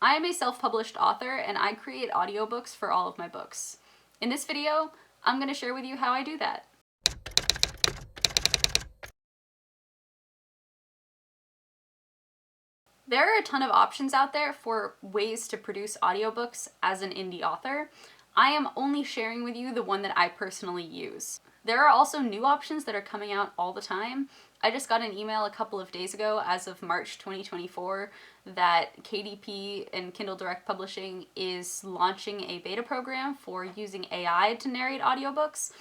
I am a self-published author and I create audiobooks for all of my books. In this video, I'm going to share with you how I do that. There are a ton of options out there for ways to produce audiobooks as an indie author. I am only sharing with you the one that I personally use. There are also new options that are coming out all the time. I just got an email a couple of days ago, as of March 2024, that KDP and Kindle Direct Publishing is launching a beta program for using AI to narrate audiobooks.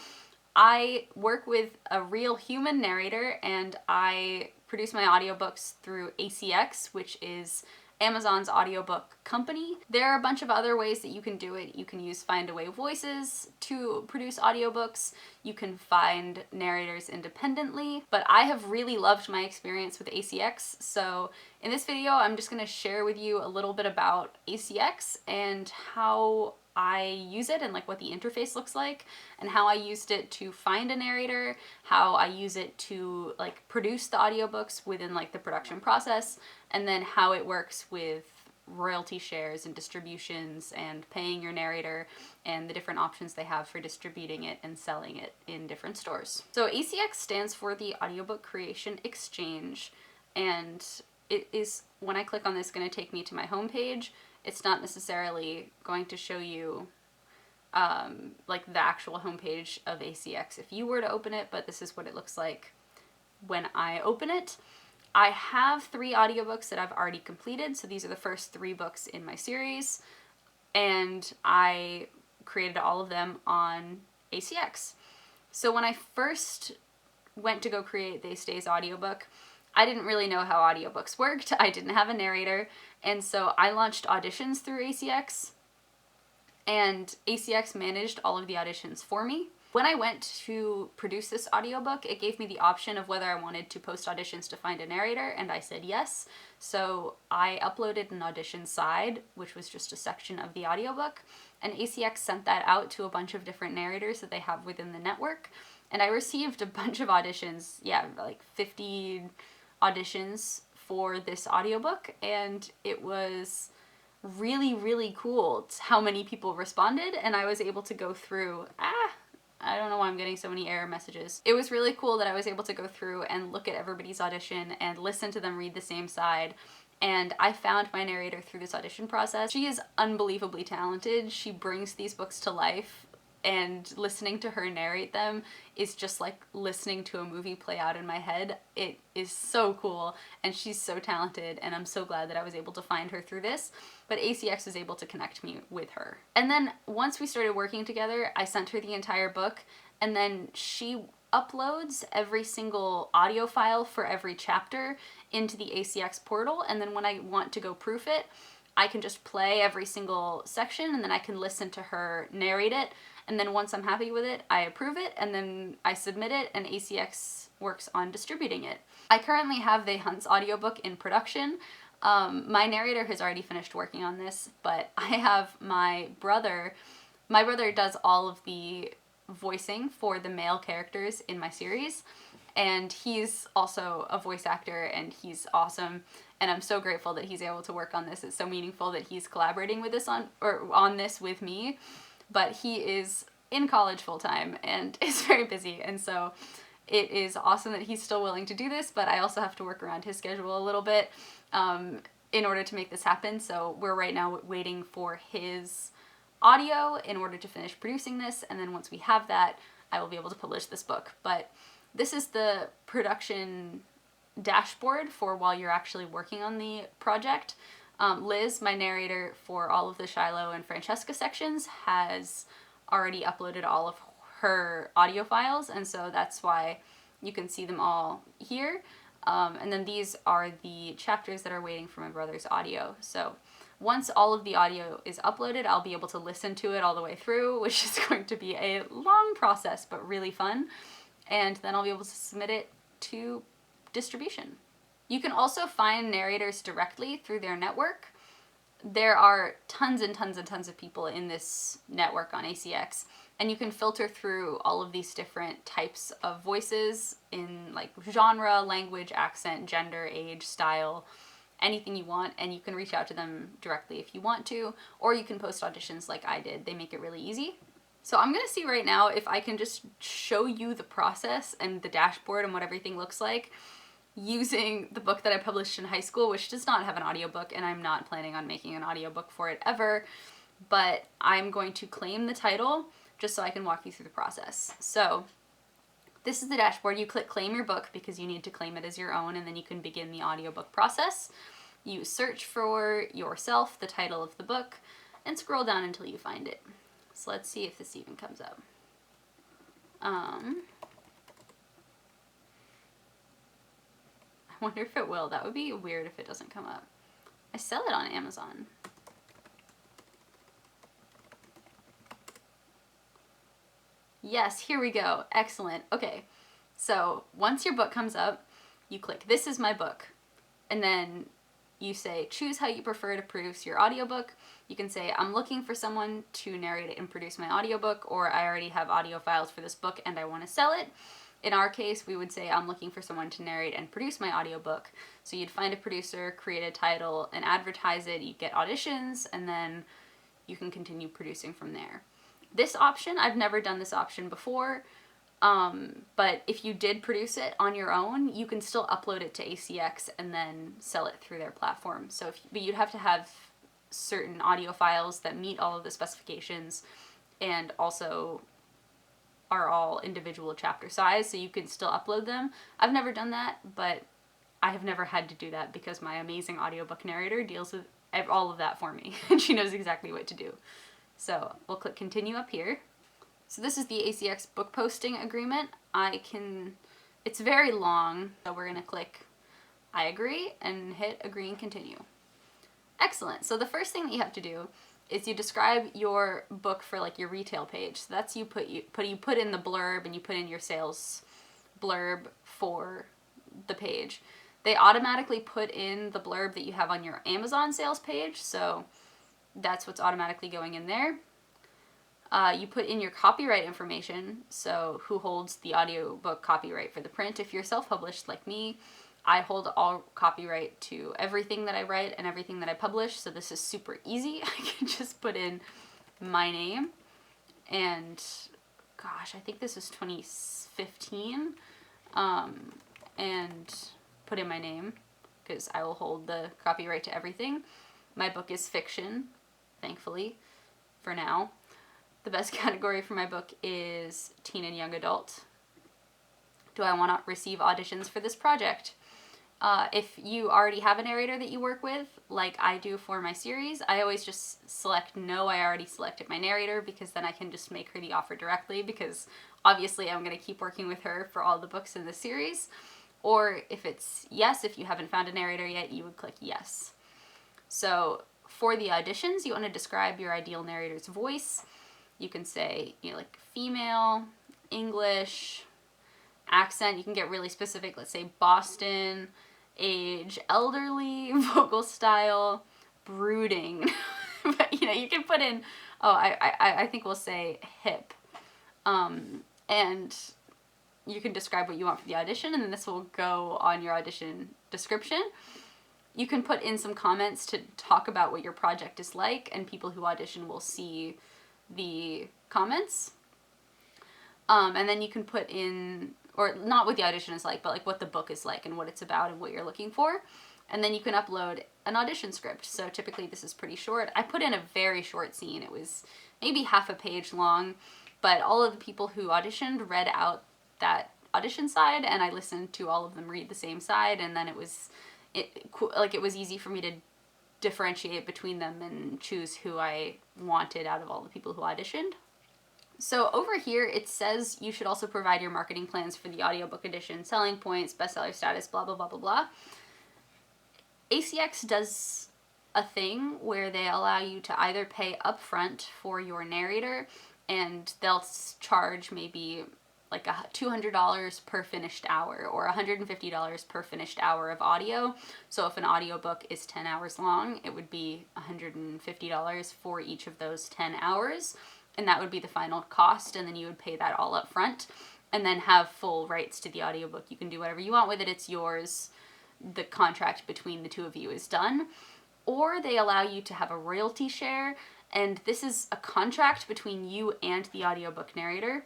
I work with a real human narrator and I produce my audiobooks through ACX, which is Amazon's audiobook company. There are a bunch of other ways that you can do it. You can use Findaway Voices to produce audiobooks. You can find narrators independently, but I have really loved my experience with ACX. So in this video, I'm just going to share with you a little bit about ACX and how I use it and like what the interface looks like, and how I used it to find a narrator, how I use it to like produce the audiobooks within like the production process, and then how it works with royalty shares and distributions and paying your narrator and the different options they have for distributing it and selling it in different stores. So ACX stands for the Audiobook Creation Exchange, and it is, when I click on this, going to take me to my homepage. It's not necessarily going to show you like the actual homepage of ACX if you were to open it, but this is what it looks like when I open it. I have 3 audiobooks that I've already completed, so these are the first 3 books in my series, and I created all of them on ACX. So when I first went to go create They Stay's audiobook, I didn't really know how audiobooks worked. I didn't have a narrator, and so I launched auditions through ACX, and ACX managed all of the auditions for me. When I went to produce this audiobook, it gave me the option of whether I wanted to post auditions to find a narrator, and I said yes. So I uploaded an audition side, which was just a section of the audiobook, and ACX sent that out to a bunch of different narrators that they have within the network, and I received a bunch of auditions, like 50 auditions for this audiobook, and it was really, really cool how many people responded, and I was able to go through, I don't know why I'm getting so many error messages. It was really cool that I was able to go through and look at everybody's audition and listen to them read the same side. And I found my narrator through this audition process. She is unbelievably talented. She brings these books to life, and listening to her narrate them is just like listening to a movie play out in my head. It is so cool, and she's so talented, and I'm so glad that I was able to find her through this, but ACX was able to connect me with her. And then once we started working together, I sent her the entire book, and then she uploads every single audio file for every chapter into the ACX portal, and then when I want to go proof it, I can just play every single section, and then I can listen to her narrate it, and then once I'm happy with it, I approve it, and then I submit it, and ACX works on distributing it. I currently have the Hunt's audiobook in production. My narrator has already finished working on this, but I have my brother does all of the voicing for the male characters in my series, and he's also a voice actor, and he's awesome, and I'm so grateful that he's able to work on this. It's so meaningful that he's collaborating with this on this with me, but he is in college full-time and is very busy, and so it is awesome that he's still willing to do this, but I also have to work around his schedule a little bit in order to make this happen. So we're right now waiting for his audio in order to finish producing this, and then once we have that, I will be able to publish this book. But this is the production dashboard for while you're actually working on the project. Liz, my narrator for all of the Shiloh and Francesca sections, has already uploaded all of her audio files, and so that's why you can see them all here. And then these are the chapters that are waiting for my brother's audio. So once all of the audio is uploaded, I'll be able to listen to it all the way through, which is going to be a long process, but really fun. And then I'll be able to submit it to distribution. You can also find narrators directly through their network. There are tons and tons and tons of people in this network on ACX, and you can filter through all of these different types of voices in like genre, language, accent, gender, age, style, anything you want, and you can reach out to them directly if you want to, or you can post auditions like I did. They make it really easy. So I'm gonna see right now if I can just show you the process and the dashboard and what everything looks like using the book that I published in high school, which does not have an audiobook, and I'm not planning on making an audiobook for it ever, but I'm going to claim the title just so I can walk you through the process. So this is the dashboard. You click claim your book because you need to claim it as your own, and then you can begin the audiobook process. You search for yourself, the title of the book, and scroll down until you find it. So let's see if this even comes up. I wonder if it will. That would be weird if it doesn't come up. I sell it on Amazon. Yes, here we go. Excellent. Okay, so once your book comes up, you click this is my book, and then you say choose how you prefer to produce your audiobook. You can say I'm looking for someone to narrate it and produce my audiobook, or I already have audio files for this book and I want to sell it. In our case, we would say I'm looking for someone to narrate and produce my audiobook. So you'd find a producer, create a title, and advertise it. You get auditions, and then you can continue producing from there. This option, I've never done this option before, but if you did produce it on your own, you can still upload it to ACX and then sell it through their platform. So but you'd have to have certain audio files that meet all of the specifications and also are all individual chapter size, so you can still upload them. I've never done that, but I have never had to do that because my amazing audiobook narrator deals with all of that for me, and she knows exactly what to do. So we'll click continue up here. So this is the ACX book posting agreement. It's very long, so we're gonna click I agree and hit agree and continue. Excellent. So the first thing that you have to do is you describe your book for like your retail page. So that's you put in the blurb, and you put in your sales blurb for the page. They automatically put in the blurb that you have on your Amazon sales page, so that's what's automatically going in there. You put in your copyright information, so who holds the audiobook copyright for the print. If you're self-published like me, I hold all copyright to everything that I write and everything that I publish, so this is super easy. I can just put in my name, and gosh, I think this is 2015, and put in my name because I will hold the copyright to everything. My book is fiction, thankfully, for now. The best category for my book is teen and young adult. Do I want to receive auditions for this project? If you already have a narrator that you work with, like I do for my series, I always just select no. I already selected my narrator because then I can just make her the offer directly, because obviously I'm going to keep working with her for all the books in the series. Or if it's yes, if you haven't found a narrator yet, you would click yes. So for the auditions, you want to describe your ideal narrator's voice. You can say, like female, English, accent. You can get really specific. Let's say Boston, age, elderly, vocal style, brooding. But you can put in, I think we'll say hip. And you can describe what you want for the audition, and then this will go on your audition description. You can put in some comments to talk about what your project is like, and people who audition will see the comments. And then you can put in, or not what the audition is like, but like what the book is like and what it's about and what you're looking for. And then you can upload an audition script. So typically this is pretty short. I put in a very short scene. It was maybe half a page long, but all of the people who auditioned read out that audition side, and I listened to all of them read the same side, and then it was easy for me to differentiate between them and choose who I wanted out of all the people who auditioned. So over here it says you should also provide your marketing plans for the audiobook edition, selling points, bestseller status, blah blah blah blah blah. ACX does a thing where they allow you to either pay upfront for your narrator, and they'll charge maybe like $200 per finished hour or $150 per finished hour of audio. So if an audiobook is 10 hours long, it would be $150 for each of those 10 hours. And that would be the final cost, and then you would pay that all up front and then have full rights to the audiobook. You can do whatever you want with it. It's yours. the contract between the two of you is done, or they allow you to have a royalty share, and this is a contract between you and the audiobook narrator,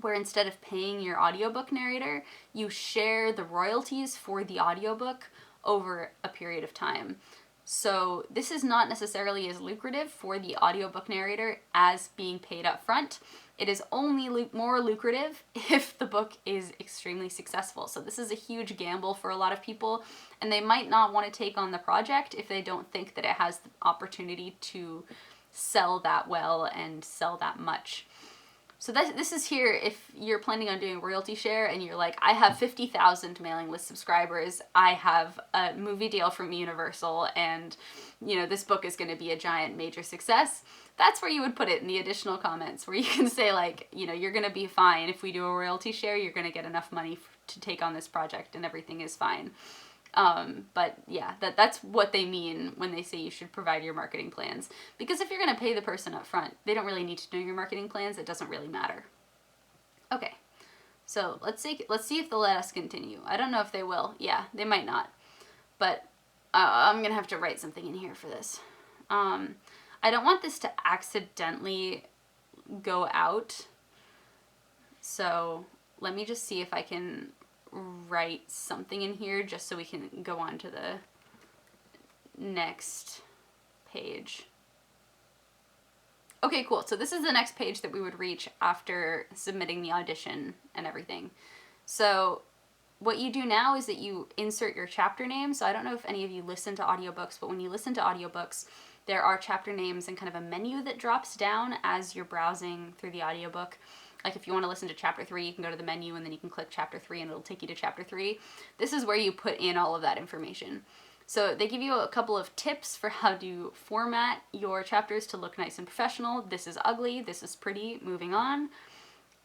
where instead of paying your audiobook narrator, you share the royalties for the audiobook over a period of time. So this is not necessarily as lucrative for the audiobook narrator as being paid up front. It is only more lucrative if the book is extremely successful. So this is a huge gamble for a lot of people, and they might not want to take on the project if they don't think that it has the opportunity to sell that well and sell that much. So this is here if you're planning on doing a royalty share and you're like, I have 50,000 mailing list subscribers, I have a movie deal from Universal, and this book is going to be a giant major success. That's where you would put it in the additional comments, where you can say like, you're going to be fine if we do a royalty share, you're going to get enough money to take on this project and everything is fine. But yeah, that's what they mean when they say you should provide your marketing plans. Because if you're going to pay the person up front, they don't really need to know your marketing plans. It doesn't really matter. Okay, so let's see if they'll let us continue. I don't know if they will. Yeah, they might not. But I'm going to have to write something in here for this. I don't want this to accidentally go out. So let me just see if I can write something in here just so we can go on to the next page. Okay, cool. So this is the next page that we would reach after submitting the audition and everything. So what you do now is that you insert your chapter name. So I don't know if any of you listen to audiobooks, but when you listen to audiobooks, there are chapter names and kind of a menu that drops down as you're browsing through the audiobook. Like if you want to listen to chapter 3, you can go to the menu and then you can click chapter 3 and it'll take you to chapter 3. This is where you put in all of that information. So they give you a couple of tips for how to format your chapters to look nice and professional. This is ugly, this is pretty, moving on.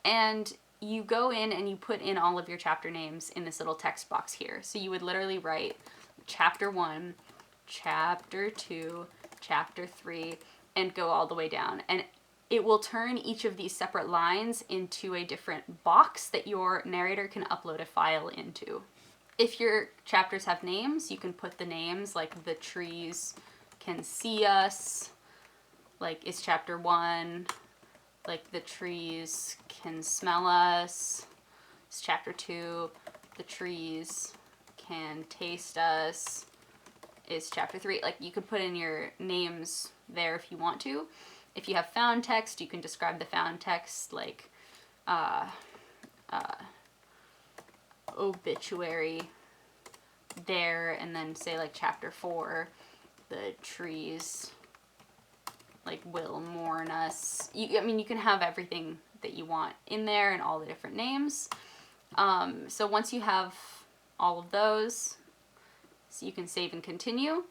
And you go in and you put in all of your chapter names in this little text box here. So you would literally write chapter 1, chapter 2, chapter 3, and go all the way down. And it will turn each of these separate lines into a different box that your narrator can upload a file into. If your chapters have names, you can put the names, like the trees can see us, like it's chapter 1, like the trees can smell us, it's chapter 2, the trees can taste us, is chapter 3. Like you could put in your names there if you want to. If you have found text, you can describe the found text like obituary there, and then say like chapter 4, the trees like will mourn us. I mean, you can have everything that you want in there and all the different names. So once you have all of those, so you can save and continue.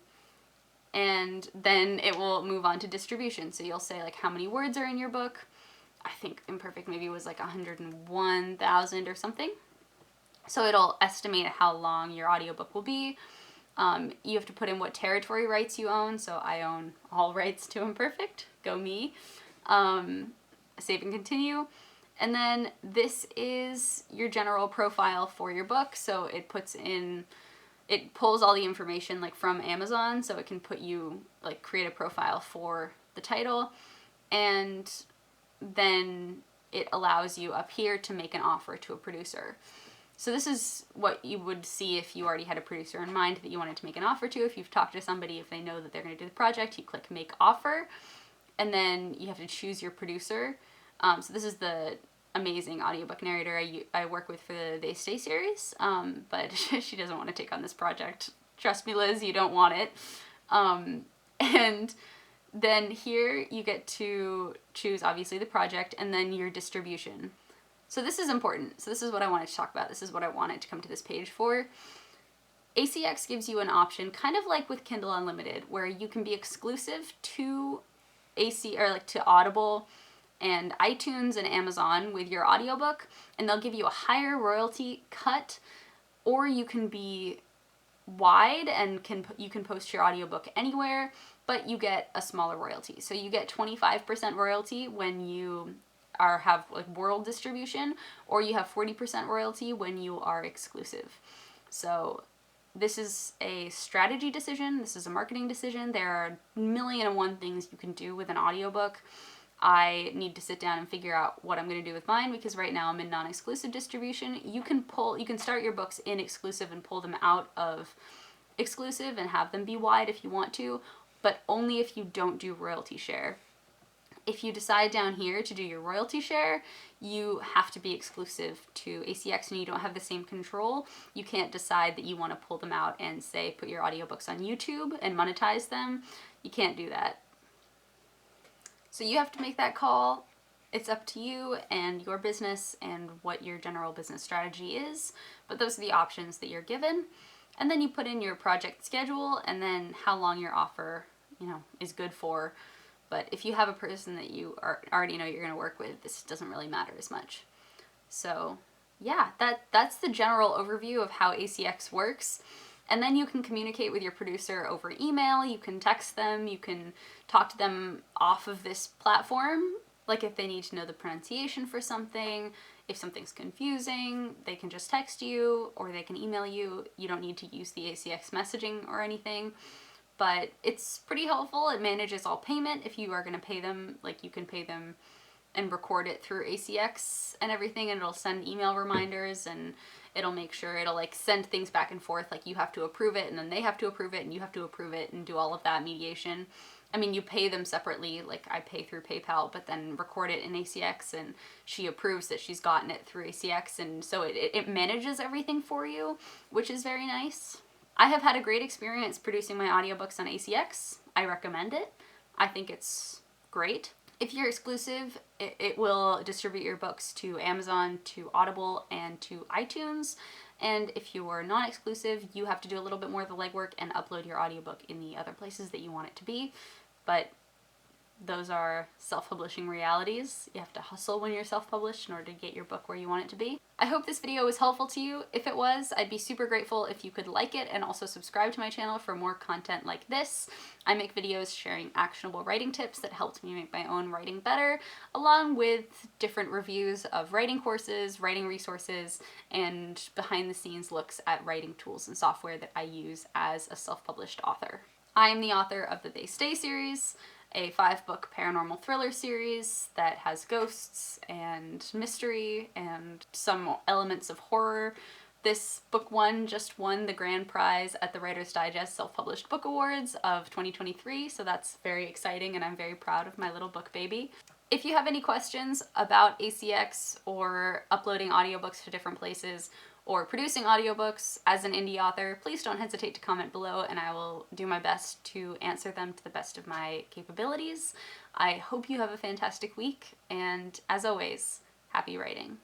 And then it will move on to distribution. So you'll say like how many words are in your book. I think Imperfect maybe was like 101,000 or something. So it'll estimate how long your audiobook will be. You have to put in what territory rights you own. So I own all rights to Imperfect. Go me. Save and continue. And then this is your general profile for your book. So it pulls all the information like from Amazon, so it can put you, like, create a profile for the title, and then it allows you up here to make an offer to a producer. So this is what you would see if you already had a producer in mind that you wanted to make an offer to. If you've talked to somebody, if they know that they're going to do the project, you click make offer, and then you have to choose your producer. So this is the amazing audiobook narrator I work with for the They Stay series, but she doesn't want to take on this project. Trust me, Liz, you don't want it. And then here you get to choose, obviously, the project and then your distribution. So this is important. So this is what I wanted to talk about. This is what I wanted to come to this page for. ACX gives you an option, kind of like with Kindle Unlimited, where you can be exclusive to to Audible and iTunes and Amazon with your audiobook, and they'll give you a higher royalty cut, or you can be wide and you can post your audiobook anywhere, but you get a smaller royalty. So you get 25% royalty when you have like world distribution, or you have 40% royalty when you are exclusive. So This is a strategy decision. This is a marketing decision. There are a million and one things you can do with an audiobook. I need to sit down and figure out what I'm going to do with mine because right now I'm in non-exclusive distribution. You can start your books in exclusive and pull them out of exclusive and have them be wide if you want to, but only if you don't do royalty share. If you decide down here to do your royalty share, you have to be exclusive to ACX and you don't have the same control. You can't decide that you want to pull them out and say put your audiobooks on YouTube and monetize them. You can't do that. So you have to make that call. It's up to you and your business and what your general business strategy is, but those are the options that you're given. And then you put in your project schedule and then how long your offer, is good for. But if you have a person that you already know you're going to work with, this doesn't really matter as much. So yeah, that's the general overview of how ACX works. And then you can communicate with your producer over email, you can text them, you can talk to them off of this platform. Like if they need to know the pronunciation for something, if something's confusing, they can just text you or they can email you. You don't need to use the ACX messaging or anything. But it's pretty helpful. It manages all payment. If you are going to pay them, like you can pay them and record it through ACX and everything, and it'll send email reminders and it'll make sure it'll like send things back and forth, like you have to approve it and then they have to approve it and you have to approve it and do all of that mediation. I mean, you pay them separately, like I pay through PayPal, but then record it in ACX and she approves that she's gotten it through ACX, and so it manages everything for you, which is very nice. I have had a great experience producing my audiobooks on ACX. I recommend it. I think it's great. If you're exclusive, it will distribute your books to Amazon, to Audible, and to iTunes. And if you are non-exclusive, you have to do a little bit more of the legwork and upload your audiobook in the other places that you want it to be. But those are self-publishing realities. You have to hustle when you're self-published in order to get your book where you want it to be. I hope this video was helpful to you. If it was, I'd be super grateful if you could like it and also subscribe to my channel for more content like this. I make videos sharing actionable writing tips that helped me make my own writing better, along with different reviews of writing courses, writing resources, and behind-the-scenes looks at writing tools and software that I use as a self-published author. I am the author of the They Stay series, a 5-book paranormal thriller series that has ghosts and mystery and some elements of horror. This book just won the grand prize at the Writer's Digest Self-Published Book Awards of 2023, so that's very exciting and I'm very proud of my little book baby. If you have any questions about ACX or uploading audiobooks to different places or producing audiobooks as an indie author, please don't hesitate to comment below and I will do my best to answer them to the best of my capabilities. I hope you have a fantastic week, and as always, happy writing.